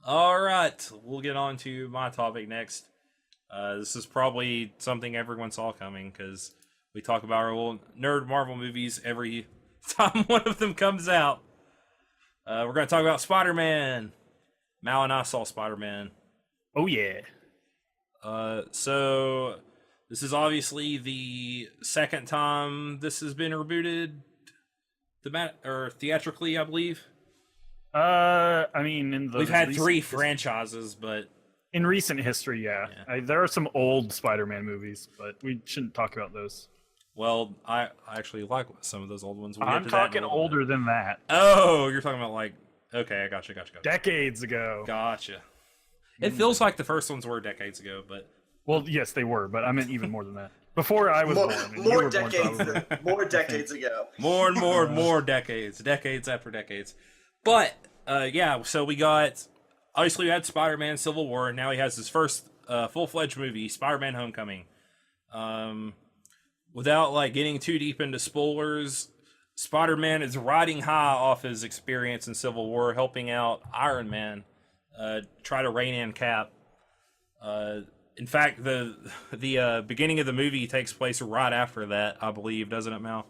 All right, we'll get on to my topic next. This is probably something everyone saw coming because we talk about our little nerd Marvel movies every time one of them comes out. We're going to talk about Spider-Man. Mal and I saw Spider-Man. Oh yeah. So this is obviously the second time this has been rebooted, or theatrically, I believe. I mean, in the We've had recent three franchises, but in recent history, yeah. There are some old Spider-Man movies, but we shouldn't talk about those. well, I actually like some of those old ones. We'll get I'm to that in a talking little older bit. than that. Oh, you're talking about like okay, I gotcha. Decades ago. Gotcha. It feels like the first ones were decades ago, but Well, yes, they were, but I meant even more than that. Before I was born. And you more were born, decades, probably. more decades ago. more and more and more decades after decades. But yeah, so we got obviously we had Spider-Man Civil War, and now he has his first full-fledged movie, Spider-Man Homecoming. Without like getting too deep into spoilers, Spider-Man is riding high off his experience in Civil War, helping out Iron Man try to rein in Cap. In fact, the beginning of the movie takes place right after that, I believe, doesn't it, Mal?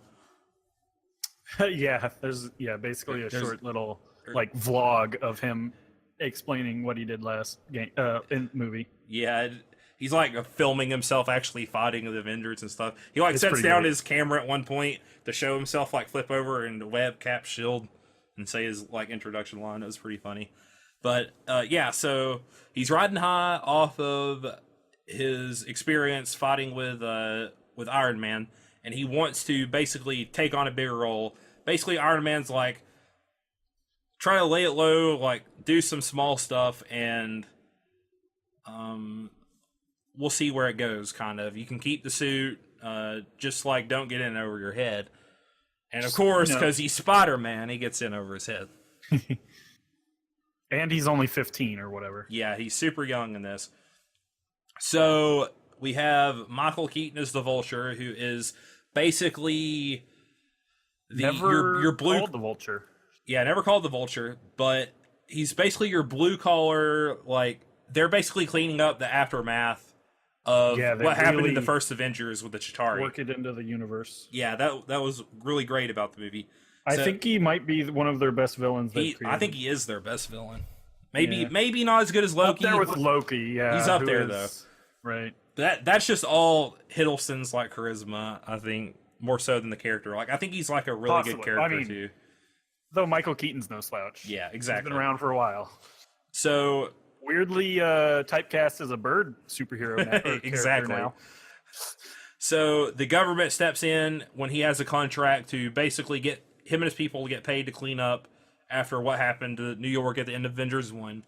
Yeah, there's basically a short little like vlog of him explaining what he did last game in movie. Yeah, he's like filming himself actually fighting the Avengers and stuff. He like It's sets pretty down great. his camera at one point to show himself like flip over and web Cap shield and say his like introduction line. It was pretty funny. But yeah, so he's riding high off of his experience fighting with Iron Man, and he wants to basically take on a bigger role. Basically, Iron Man's like try to lay it low, like do some small stuff, and we'll see where it goes. Kind of, you can keep the suit, just like don't get in over your head. And of course, because he's Spider-Man, he gets in over his head. And he's only 15 or whatever. Yeah, he's super young in this. So we have Michael Keaton as the Vulture, who is basically your blue called the Vulture. Yeah, never called the Vulture, but he's basically your blue collar. Like they're basically cleaning up the aftermath of what happened in the first Avengers with the Chitauri. Work it into the universe. Yeah, that was really great about the movie. I think he might be one of their best villains. I think he is their best villain. Maybe not as good as Loki. Up there with Loki, yeah. He's up there though. Right. That's just all Hiddleston's like charisma. I think more so than the character. Like I think he's like a really good character too. Though Michael Keaton's no slouch. Yeah, exactly. He's been around for a while. So weirdly typecast as a bird superhero now. Exactly. Now. So the government steps in when he has a contract to basically get him and his people to get paid to clean up after what happened to New York at the end of Avengers 1.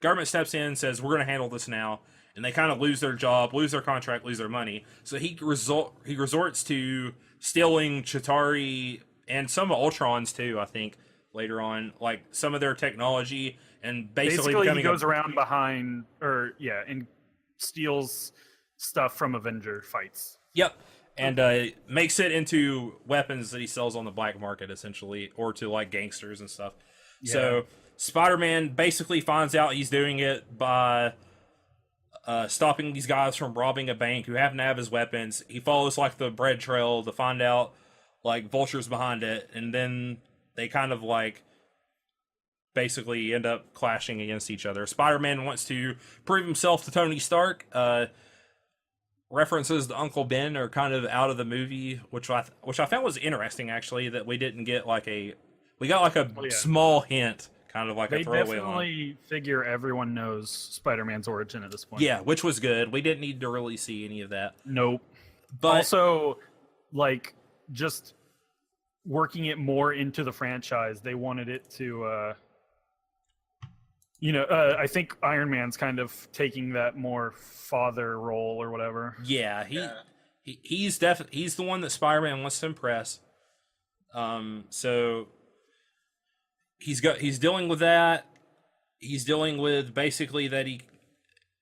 Government steps in and says, we're going to handle this now. And they kind of lose their job, lose their contract, lose their money. So he resorts to stealing Chitauri and some of Ultron's too, I think, later on. Like some of their technology and basically he goes around behind, and steals stuff from Avenger fights. Yep. And makes it into weapons that he sells on the black market, essentially, or to like gangsters and stuff. Yeah. So Spider-Man basically finds out he's doing it by stopping these guys from robbing a bank who happen to have his weapons. He follows like the bread trail to find out like Vulture's behind it, and then they kind of like basically end up clashing against each other. Spider-Man wants to prove himself to Tony Stark. References to Uncle Ben are kind of out of the movie, which I found was interesting actually, that we didn't get like a small hint, kind of like a throwaway line. They definitely figure everyone knows Spider-Man's origin at this point. Yeah, which was good. We didn't need to really see any of that. Nope. But also, like, just working it more into the franchise, they wanted it to I think Iron Man's kind of taking that more father role or whatever. Yeah, he's definitely he's the one that Spider-Man wants to impress. So he's dealing with that. He's dealing with basically that he,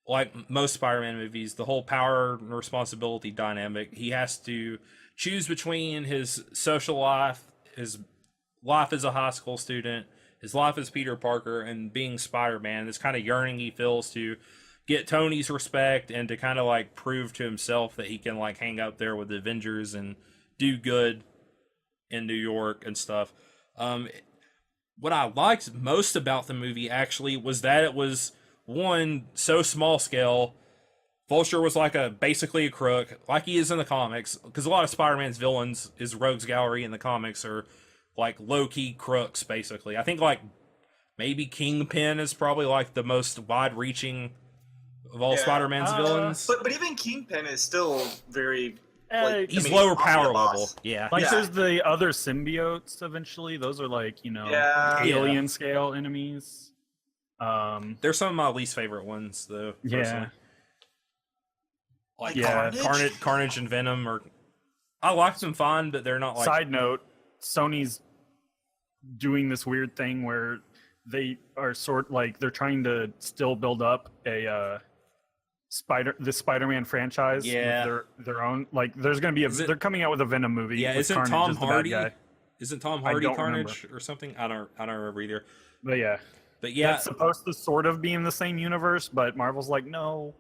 like most Spider-Man movies, the whole power and responsibility dynamic. He has to choose between his social life, his life as a high school student, his life as Peter Parker and being Spider-Man, this kind of yearning he feels to get Tony's respect and to kind of like prove to himself that he can like hang out there with the Avengers and do good in New York and stuff. What I liked most about the movie actually was that it was one so small scale. Vulture was like basically a crook, like he is in the comics, because a lot of Spider-Man's villains, his rogues gallery in the comics, are like low-key crooks, basically. I think like maybe Kingpin is probably like the most wide-reaching of all Spider-Man's villains. But even Kingpin is still very he's lower power level. Yeah. Like there's the other symbiotes eventually. Those are like, alien scale enemies. They're some of my least favorite ones though. Personally. Like Carnage and Venom I like them fine, but they're not like. Side note, Sony's doing this weird thing where they are they're trying to still build up the Spider-Man franchise. Yeah. With their own, like there's going to be they're coming out with a Venom movie. Yeah, isn't Carnage Tom as the Hardy? bad guy. Isn't Tom Hardy Carnage or something? I don't remember either. But yeah. That's supposed to sort of be in the same universe, but Marvel's like, no.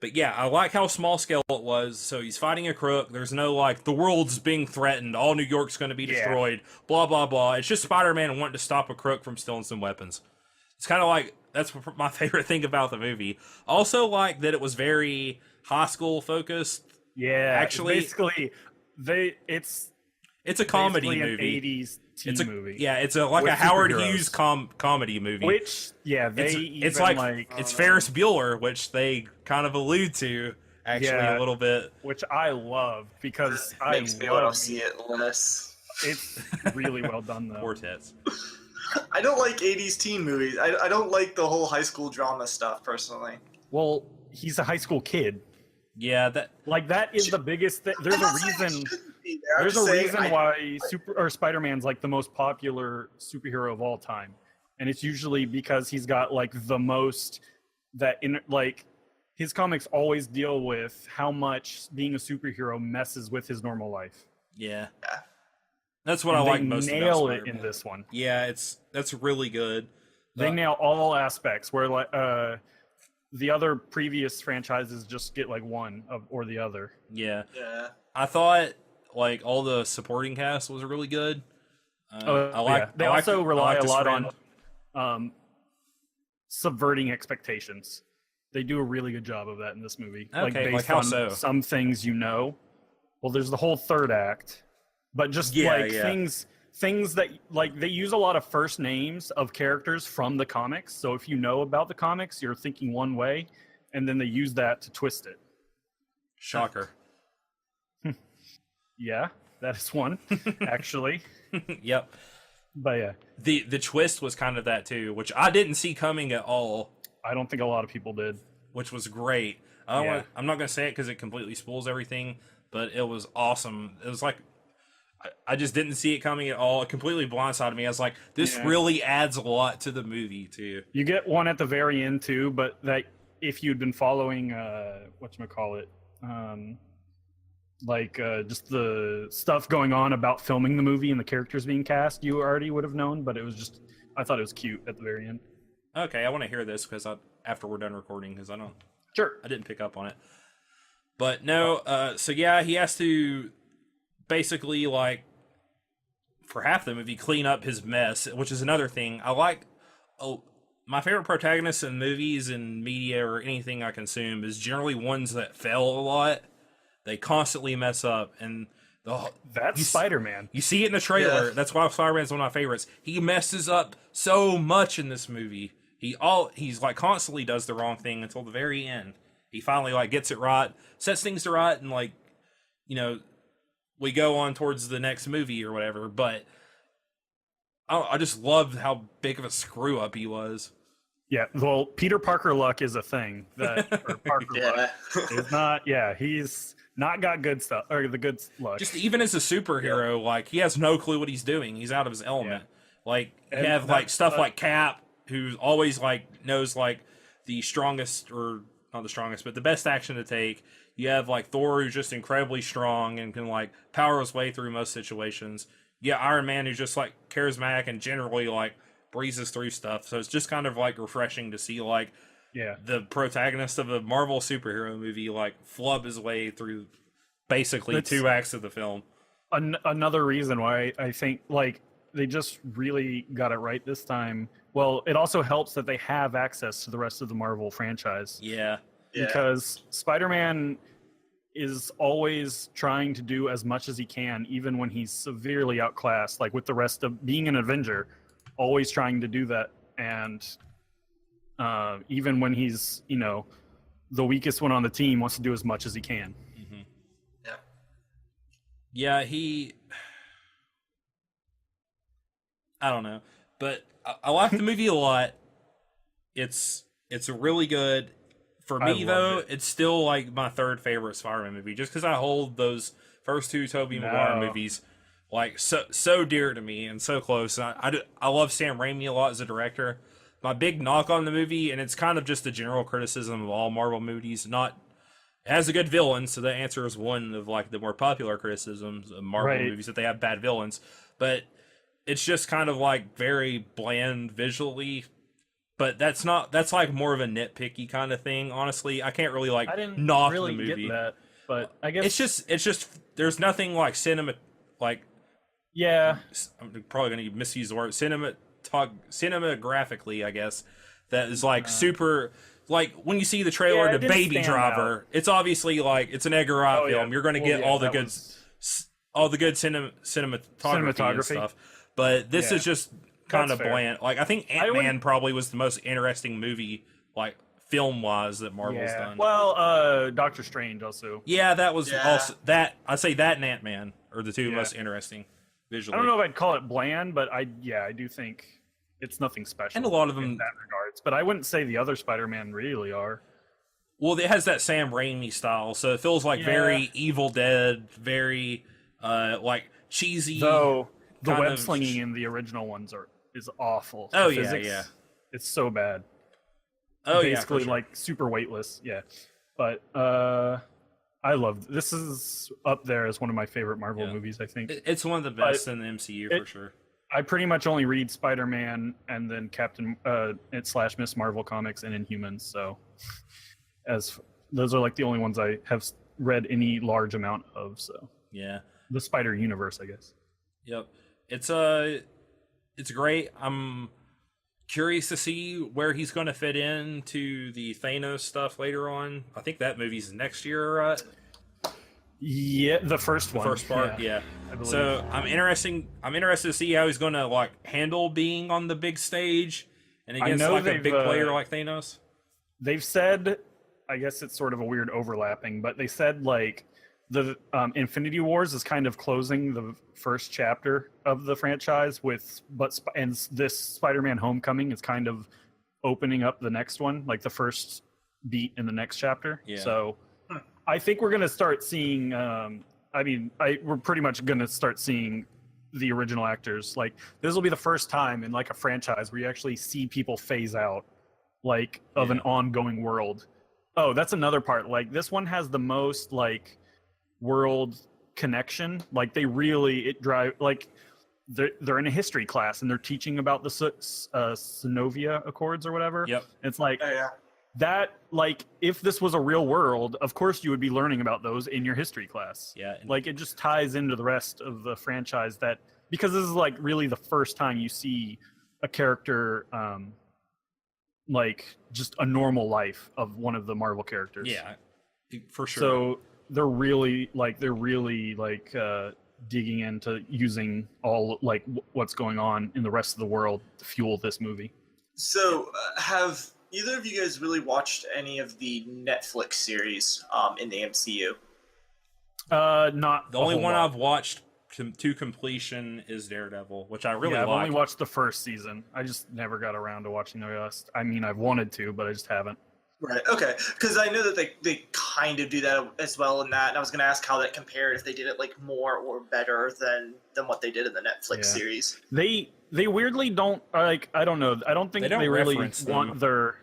But yeah, I like how small scale it was. So he's fighting a crook. There's no like, the world's being threatened. All New York's going to be destroyed. Blah, blah, blah. It's just Spider-Man wanting to stop a crook from stealing some weapons. It's kind of like, that's my favorite thing about the movie. Also like that it was very high school focused. Yeah. Actually. Basically, it's a comedy movie. An 80s teen movie. Yeah, it's a Howard Hughes comedy movie. Which, it's it's Ferris Bueller, which they kind of allude to actually a little bit. Which I love because makes me want to see it less. It's really well done though. Poor tits. I don't like 80s teen movies. I don't like the whole high school drama stuff personally. Well, he's a high school kid. Yeah, that is the biggest thing. There's a reason. There's a reason why Spider-Man's like the most popular superhero of all time, and it's usually because he's got like the most his comics always deal with how much being a superhero messes with his normal life. Yeah. That's what I like most about Spider-Man. They nail it in this one. Yeah, that's really good. They nail all aspects where like the other previous franchises just get like one or the other. Yeah. Yeah. I thought like all the supporting cast was really good. They also rely a lot on subverting expectations. They do a really good job of that in this movie. Okay, based on some things well, there's the whole third act, but just things that like they use a lot of first names of characters from the comics. So if you know about the comics, you're thinking one way, and then they use that to twist it. Shocker. Yeah, that is one, actually. Yep. But yeah. The twist was kind of that too, which I didn't see coming at all. I don't think a lot of people did. Which was great. I'm not going to say it because it completely spoils everything, but it was awesome. It was like, I just didn't see it coming at all. It completely blindsided me. I was like, this really adds a lot to the movie too. You get one at the very end too, but that if you'd been following, whatchamacallit, just the stuff going on about filming the movie and the characters being cast, you already would have known, but I thought it was cute at the very end. Okay, I want to hear this because after we're done recording, because I didn't pick up on it. But no, he has to basically like for half the movie clean up his mess, which is another thing. I like my favorite protagonists in movies and media or anything I consume is generally ones that fail a lot. They constantly mess up, and that's Spider-Man. You see it in the trailer. Yeah. That's why Spider-Man's one of my favorites. He messes up so much in this movie. He's like constantly does the wrong thing until the very end. He finally like gets it right, sets things to right, and like, we go on towards the next movie or whatever. But I just loved how big of a screw up he was. Yeah, well, Peter Parker luck is a thing. Luck is not. Yeah, he's not got good stuff or the good luck. Just even as a superhero, like he has no clue what he's doing. He's out of his element. Yeah. Like you have like stuff like Cap, who always like knows like the strongest or not the strongest, but the best action to take. You have like Thor, who's just incredibly strong and can like power his way through most situations. yeah, Iron Man who's just like charismatic and generally like breezes through stuff. So it's just kind of like refreshing to see like the protagonist of a Marvel superhero movie like flub his way through basically 2 acts of the film. Another reason why I think like they just really got it right this time. Well, it also helps that they have access to the rest of the Marvel franchise. Yeah. Because Spider-Man is always trying to do as much as he can, even when he's severely outclassed, like with the rest of being an Avenger, always trying to do that. And even when he's, you know, the weakest one on the team, wants to do as much as he can. Yeah. Yeah, I don't know. But I like the movie a lot. It's really good. For me, though, it's still like my 3rd favorite Spider-Man movie, just because I hold those first 2 Tobey Maguire movies like so dear to me and so close. And I love Sam Raimi a lot as a director. My big knock on the movie, and it's kind of just a general criticism of all Marvel movies, it has a good villain, so the answer is one of like the more popular criticisms of Marvel movies, that they have bad villains. But it's just kind of like very bland visually. But that's like more of a nitpicky kind of thing. Honestly, I can't really like knock really the movie. Get that, but I guess it's just there's nothing like yeah. I'm probably gonna misuse the word cinematographically, I guess, that is like super. Like when you see the trailer to Baby Driver, it's obviously like it's an Edgar Wright film. You're gonna get all the good cinematography and stuff. But this is just kind of bland. Like I think Ant-Man probably was the most interesting movie, like film wise, that Marvel's done. Well, Doctor Strange also. Yeah, that was also that. I'd say that and Ant-Man are the 2 most interesting visually. I don't know if I'd call it bland, but I do think it's nothing special. And a lot of them in that regards. But I wouldn't say the other Spider-Man really are. Well, it has that Sam Raimi style, so it feels like very Evil Dead, very like cheesy. Though the web slinging in the original ones is awful. Oh the physics, it's so bad. Oh basically like super weightless. Yeah, but I love this. Is up there as one of my favorite Marvel movies. I think it's one of the best in the MCU for sure. I pretty much only read Spider-Man and then Captain / Miss Marvel comics and Inhumans. So, as those are like the only ones I have read any large amount of. So the Spider Universe, I guess. Yep, it's great. I'm curious to see where he's going to fit into the Thanos stuff later on. I think that movie's next year, right? Yeah, the first one. First part, yeah. So I'm interested to see how he's going to like handle being on the big stage and against like a big player like Thanos. They've said, I guess it's sort of a weird overlapping, but they said like the Infinity Wars is kind of closing the first chapter of the franchise and this Spider-Man Homecoming is kind of opening up the next one, like the first beat in the next chapter. Yeah. So I think we're going to start seeing, we're pretty much going to start seeing the original actors. Like this will be the first time in like a franchise where you actually see people phase out like of an ongoing world. Oh, that's another part. Like this one has the most like world connection. Like they're in a history class and they're teaching about the Synovia Accords or whatever. Yep. It's like that, like if this was a real world, of course you would be learning about those in your history class. Yeah. Like it just ties into the rest of the franchise because this is like really the first time you see a character like just a normal life of one of the Marvel characters. Yeah, for sure. So they're really digging into using all like what's going on in the rest of the world to fuel this movie. So have either of you guys really watched any of the Netflix series in the MCU? Not the only one I've watched to completion is Daredevil, which I really like. I've only watched the first season. I just never got around to watching the rest. I mean, I've wanted to, but I just haven't. Right. Okay. Because I know that they kind of do that as well in that, and I was going to ask how that compared, if they did it like more or better than what they did in the Netflix series. They weirdly don't like. I don't know. I don't think they really want their.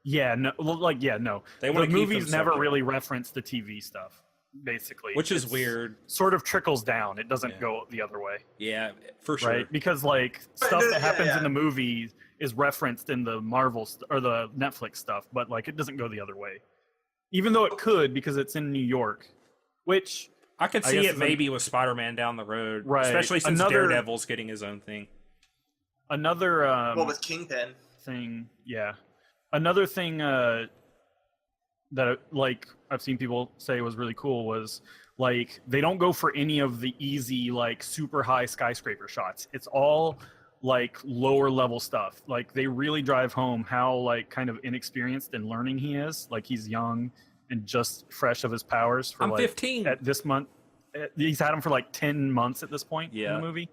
Yeah. No. Like. Yeah. No. The movies never really reference the TV stuff. basically. Which is weird. Sort of trickles down. It doesn't go the other way. Yeah, for sure. Right? Because like stuff that happens in the movie is referenced in the Marvel or the Netflix stuff, but like it doesn't go the other way. Even though it could, because it's in New York, which I could see it maybe with Spider-Man down the road, right? Especially since Daredevil's getting his own thing. Another well, with Kingpin thing, yeah. Another thing that like I've seen people say was really cool was like they don't go for any of the easy like super high skyscraper shots. It's all like lower level stuff. Like they really drive home how like kind of inexperienced and learning he is. Like he's young and just fresh of his powers. For, I'm like, 15 at this month. He's had him for like 10 months at this point in the movie.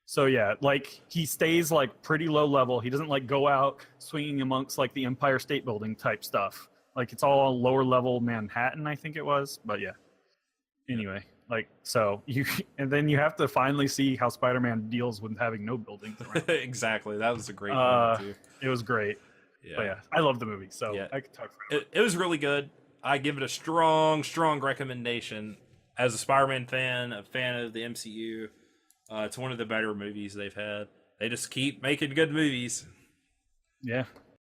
So yeah, like he stays like pretty low level. He doesn't like go out swinging amongst like the Empire State Building type stuff. Like it's all lower level Manhattan, I think it was. But yeah. Anyway, like so and then you have to finally see how Spider-Man deals with having no buildings around. Exactly. That was a great moment too. It was great. Yeah. But yeah, I love the movie, so I could talk forever. It was really good. I give it a strong recommendation. As a Spider-Man fan, a fan of the MCU, it's one of the better movies they've had. They just keep making good movies. Yeah,